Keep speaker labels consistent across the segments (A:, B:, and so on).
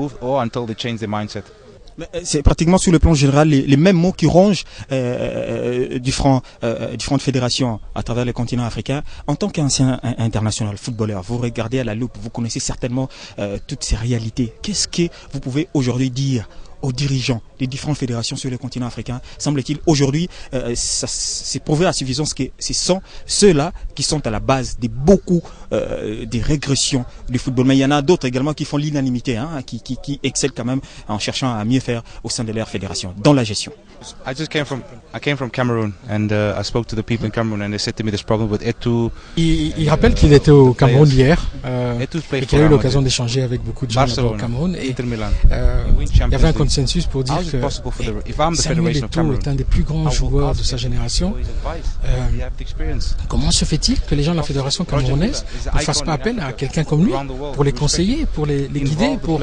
A: improved or until they change their mindset.
B: C'est pratiquement sur le plan général les mêmes mots qui rongent différentes fédérations à travers le continent africain. En tant qu'ancien international footballeur, vous regardez à la loupe, vous connaissez certainement toutes ces réalités. Qu'est-ce que vous pouvez aujourd'hui dire aux dirigeants des différentes fédérations sur le continent africain? Semble-t-il aujourd'hui, c'est prouvé à suffisance que ce sont ceux-là qui sont à la base de beaucoup des régressions du football. Mais il y en a d'autres également qui font l'unanimité, qui excellent quand même en cherchant à mieux faire au sein de leur fédération, dans la gestion.
A: I came from Cameroon and I spoke to the people in Cameroon and they said to me this problem with Etu.
C: Il rappelle qu'il était au Cameroun hier et qu'il a eu l'occasion
A: Real
C: d'échanger avec beaucoup de gens au Cameroun. Et
A: Inter Milan.
C: il y avait un consensus pour dire que Samuel Eto'o est un des plus grands joueurs de sa génération. Comment se fait-il que les gens de la fédération camerounaise ne fassent pas appel à quelqu'un comme lui pour les conseiller, pour les guider, pour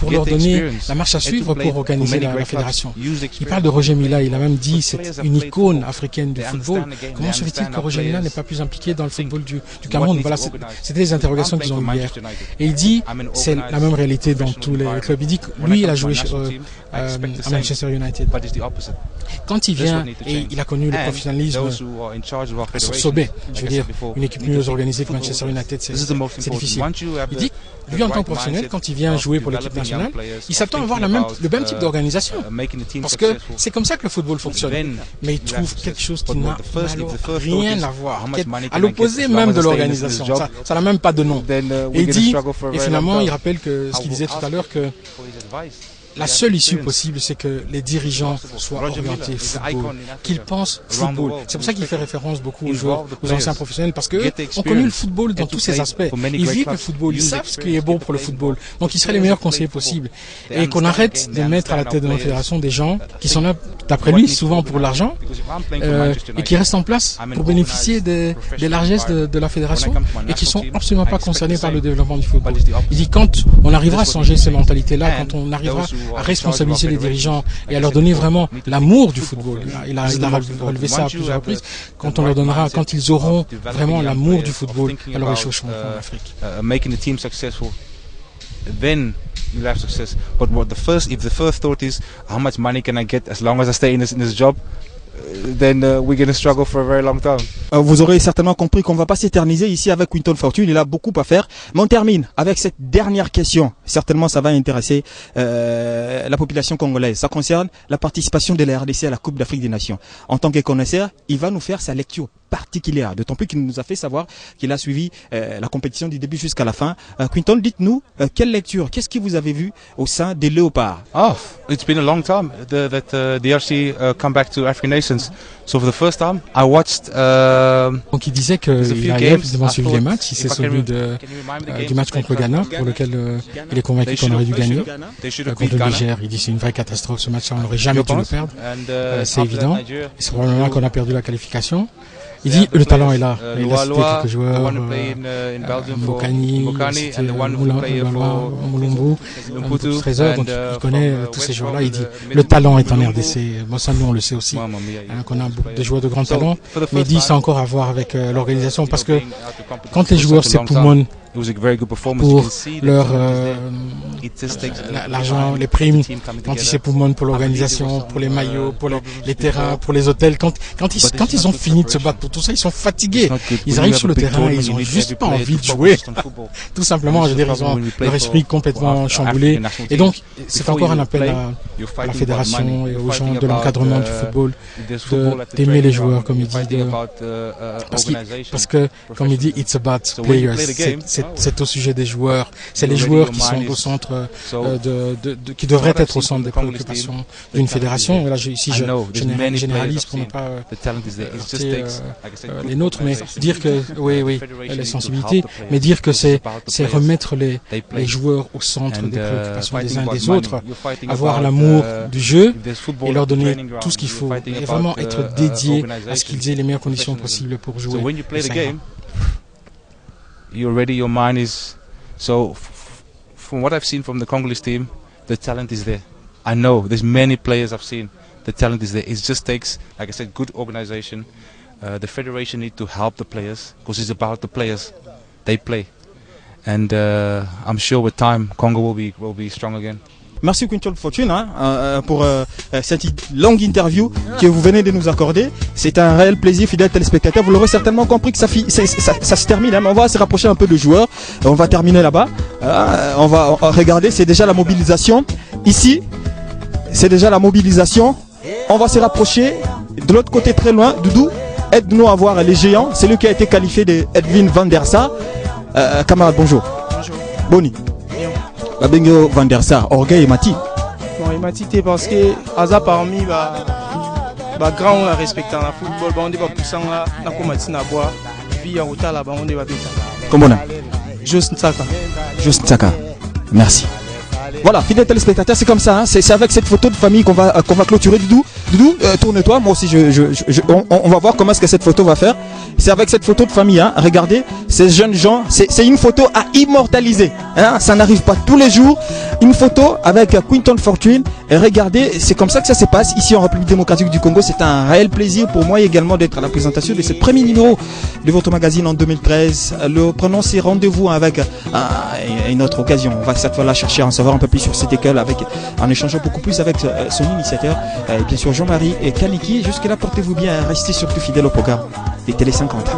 C: leur donner la marche à suivre pour organiser la fédération? Il parle de Roger Milla, il a même dit c'est une icône africaine du football. Comment se fait-il que Roger Milla n'est pas plus impliqué dans le football du Cameroun? Voilà, c'était les interrogations qu'ils ont eues hier. Et il dit c'est la même réalité dans tous les clubs. Il dit que lui, il a joué à Manchester United. Quand il vient et il a connu le professionnalisme sur Sobé, je veux dire, une équipe mieux organisée que Manchester United, c'est difficile. Il dit, lui en tant que professionnel, quand il vient jouer pour l'équipe nationale, il s'attend à avoir le même type d'organisation. Parce que c'est comme ça que le football fonctionne. Mais il trouve quelque chose qui n'a rien à voir, à l'opposé même de l'organisation. Ça n'a même pas de nom. Et il dit, et finalement, il rappelle que ce qu'il disait tout à l'heure, que la seule issue possible, c'est que les dirigeants soient orientés football, qu'ils pensent football. C'est pour ça qu'il fait référence beaucoup aux joueurs, aux anciens professionnels, parce que ont connu le football dans tous ses aspects. Ils vivent le football, ils savent ce qui est bon pour le football. Donc ils seraient les meilleurs conseillers possibles. Et qu'on arrête de mettre à la tête de notre fédération des gens qui sont là, d'après lui, souvent pour l'argent, et qui restent en place pour bénéficier des largesses de la fédération, et qui sont absolument pas concernés par le développement du football. Il dit quand on arrivera à changer ces mentalités-là, quand on arrivera à responsabiliser les dirigeants et à leur donner vraiment l'amour du football. Il a relevé ça à plusieurs reprises. Quand on leur donnera, quand ils auront vraiment l'amour du football, alors les choses changeront en Afrique.
A: Making the team successful, then you'll have success. But if the first thought is how much money can I get as long as I stay in this job, then we're going to struggle for a very long time.
B: Vous aurez certainement compris qu'on ne va pas s'éterniser ici avec Quinton Fortune, il a beaucoup à faire. Mais on termine avec cette dernière question. Certainement, ça va intéresser la population congolaise. Ça concerne la participation de la RDC à la Coupe d'Afrique des Nations. En tant que connaisseur, il va nous faire sa lecture particulière, d'autant plus qu'il nous a fait savoir qu'il a suivi la compétition du début jusqu'à la fin. Quinton, dites-nous, quelle lecture, qu'est-ce que vous avez vu au sein des Léopards?
A: Oh, it's been a long time that the DRC come back to African Nations. So for the first time, I watched.
C: Donc il disait qu'il a évidemment suivi les matchs. Il s'est souvenu du match contre le Ghana, pour lequel il est convaincu qu'on aurait dû gagner. Contre le Niger, il dit c'est une vraie catastrophe ce match-là, on n'aurait jamais dû le perdre. C'est évident. Et c'est probablement qu'on a perdu la qualification. Il dit le talent est là. Il a cité quelques joueurs, Mbokani, Moulumbu, Trésor, donc il connaît tous ces joueurs-là. Il dit le talent est en RDC. Bon, ça nous on le sait aussi. Qu'on a beaucoup de joueurs de grand talent, mais il dit ça a encore à voir avec l'organisation parce que quand les joueurs s'époumonent pour leur l'argent, les primes, quand ils s'époumonent pour l'organisation, pour les maillots, pour les terrains, pour les hôtels, quand ils ont fini de se battre pour tout ça, ils sont fatigués. Ils arrivent sur le terrain, ils ont juste pas envie de jouer. Tout simplement, je veux dire, ils ont leur esprit complètement chamboulé. Et donc, c'est encore un appel à la fédération et aux gens de l'encadrement du football d'aimer les joueurs, comme il dit, parce que, comme il dit, it's about players. C'est au sujet des joueurs. C'est les joueurs qui sont au centre qui devraient être au centre des préoccupations d'une fédération. Et là, ici, je généralise pour ne pas les nôtres, mais dire que oui, les sensibilités, mais dire que c'est remettre les joueurs au centre des préoccupations des uns et des autres, avoir l'amour du jeu et leur donner tout ce qu'il faut, et vraiment être dédié à ce qu'ils aient les meilleures conditions possibles pour jouer.
A: You're ready, your mind is so from what I've seen from the Congolese team, the talent is there. I know there's many players I've seen, the talent is there. It just takes, like I said, good organization. The federation need to help the players because it's about the players. They play. and I'm sure with time Congo will be strong again.
B: Merci Quinton Fortune pour cette longue interview que vous venez de nous accorder. C'est un réel plaisir, fidèles téléspectateurs. Vous l'aurez certainement compris que ça se termine. Hein, mais on va se rapprocher un peu de joueurs. On va terminer là-bas. On va regarder, c'est déjà la mobilisation. Ici, c'est déjà la mobilisation. On va se rapprocher de l'autre côté très loin. Doudou, aide-nous à voir les géants. C'est lui qui a été qualifié de Edwin van der Sar. Camarade, bonjour.
D: Bonjour.
B: Boni. Babengo van der Sar, Orgueil et Mati.
D: Bon, et Mati, c'est parce que Aza parmi grand respectant le football, on est pas poussant là, na komati na bois, via au là, on est pas bêta.
B: Comment on a?
D: Juste Nsaka.
B: Juste Nsaka. Merci. Voilà, fidèles téléspectateurs, c'est comme ça. Hein. C'est avec cette photo de famille qu'on va clôturer. Doudou, tourne-toi. Moi aussi, on va voir comment est-ce que cette photo va faire. C'est avec cette photo de famille. Hein. Regardez, ces jeunes gens. C'est une photo à immortaliser. Hein. Ça n'arrive pas tous les jours. Une photo avec Quinton Fortune. Et regardez, c'est comme ça que ça se passe ici en République démocratique du Congo. C'est un réel plaisir pour moi également d'être à la présentation de ce premier numéro de votre magazine en 2013. Prenons ces rendez-vous avec une autre occasion. On va cette fois-là chercher à en savoir un peu plus sur cette école en échangeant beaucoup plus avec son initiateur, et bien sûr Jean-Marie et Kaniki. Jusque-là, portez-vous bien, restez surtout fidèles au programme des Télé 50.